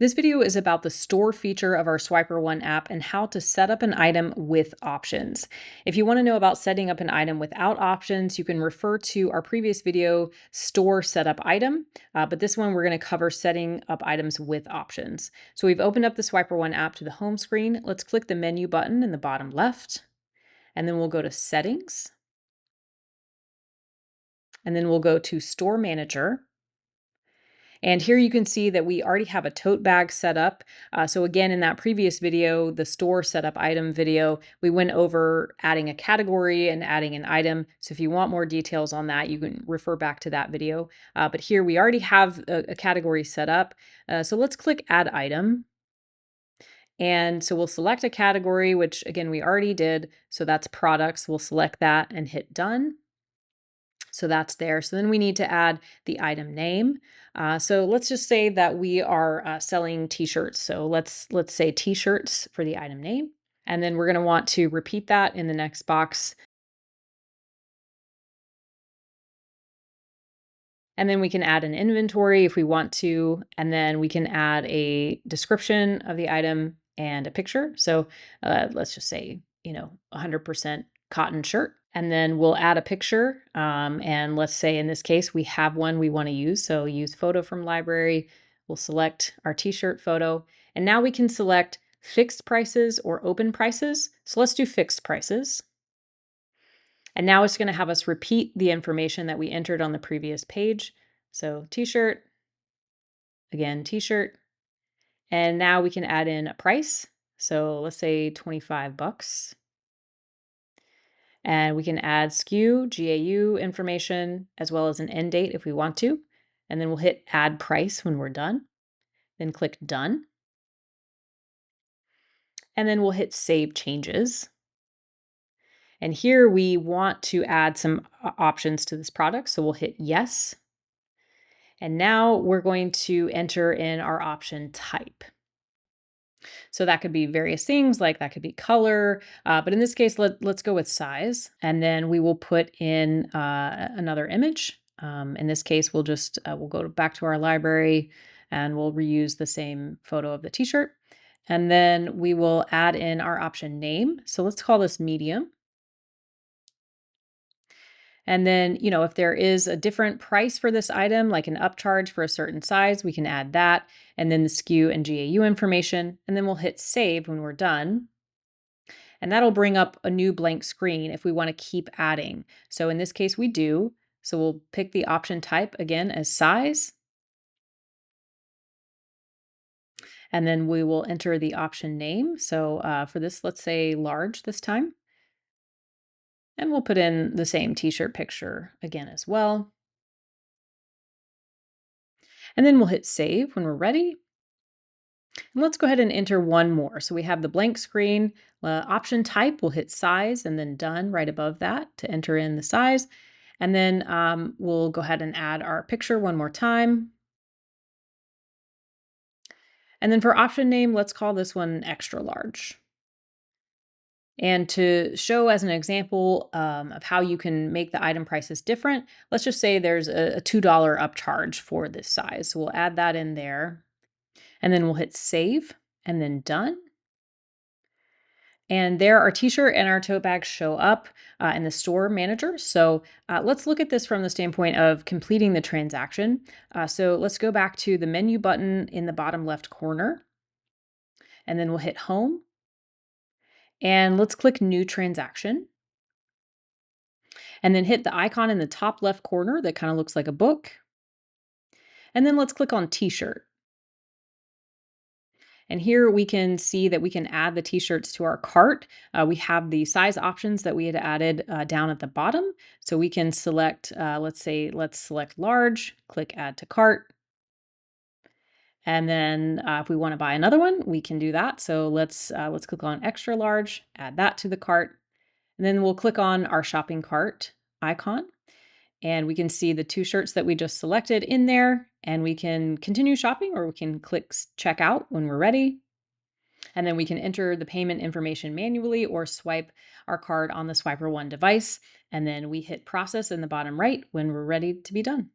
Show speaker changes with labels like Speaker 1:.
Speaker 1: This video is about the store feature of our Swiper1 app and how to set up an item with options. If you want to know about setting up an item without options, you can refer to our previous video, Store Setup Item, but this one we're going to cover setting up items with options. So we've opened up the Swiper1 app to the home screen. Let's click the menu button in the bottom left, and then we'll go to Settings, and then we'll go to Store Manager. And here you can see that we already have a tote bag set up. So again, in that previous video, the store setup item video, we went over adding a category and adding an item. So if you want more details on that, you can refer back to that video. But here we already have a category set up. So let's click Add Item. And so we'll select a category, which again, we already did. So that's products. We'll select that and hit Done. So that's there. So then we need to add the item name. So let's just say that we are selling t-shirts. So let's say t-shirts for the item name. And then we're going to want to repeat that in the next box. And then we can add an inventory if we want to. And then we can add a description of the item and a picture. So let's just say, 100% cotton shirt. And then we'll add a picture. And let's say in this case, we have one we want to use. So use photo from library. We'll select our t-shirt photo. And now we can select fixed prices or open prices. So let's do fixed prices. And now it's going to have us repeat the information that we entered on the previous page. So t-shirt, again, t-shirt. And now we can add in a price. So let's say $25. And we can add SKU, GAU information, as well as an end date if we want to. And then we'll hit Add Price when we're done. Then click Done. And then we'll hit Save Changes. And here we want to add some options to this product. So we'll hit Yes. And now we're going to enter in our option type. So that could be various things, like that could be color, but in this case, let's go with size, and then we will put in another image. In this case, we'll just we'll go back to our library, and we'll reuse the same photo of the t-shirt, and then we will add in our option name. So let's call this medium. And then, if there is a different price for this item, like an upcharge for a certain size, we can add that, and then the SKU and GAU information, and then we'll hit save when we're done. And that'll bring up a new blank screen if we want to keep adding. So in this case, we do. So we'll pick the option type again as size. And then we will enter the option name. So for this, let's say large this time. And we'll put in the same t-shirt picture again as well. And then we'll hit save when we're ready. And let's go ahead and enter one more. So we have the blank screen, option type, we'll hit size and then done right above that to enter in the size. And then we'll go ahead and add our picture one more time. And then for option name, let's call this one extra large. And to show as an example of how you can make the item prices different, let's just say there's a $2 upcharge for this size. So we'll add that in there. And then we'll hit save and then done. And there our t-shirt and our tote bag show up in the store manager. So let's look at this from the standpoint of completing the transaction. So let's go back to the menu button in the bottom left corner. And then we'll hit home. And let's click New Transaction. And then hit the icon in the top left corner that kind of looks like a book. And then let's click on T-shirt. And here we can see that we can add the t-shirts to our cart. We have the size options that we had added down at the bottom. So we can select, let's select large, click Add to Cart. And then if we want to buy another one, we can do that. So let's click on extra large, add that to the cart. And then we'll click on our shopping cart icon. And we can see the two shirts that we just selected in there. And we can continue shopping, or we can click check out when we're ready. And then we can enter the payment information manually or swipe our card on the Swiper1 device. And then we hit process in the bottom right when we're ready to be done.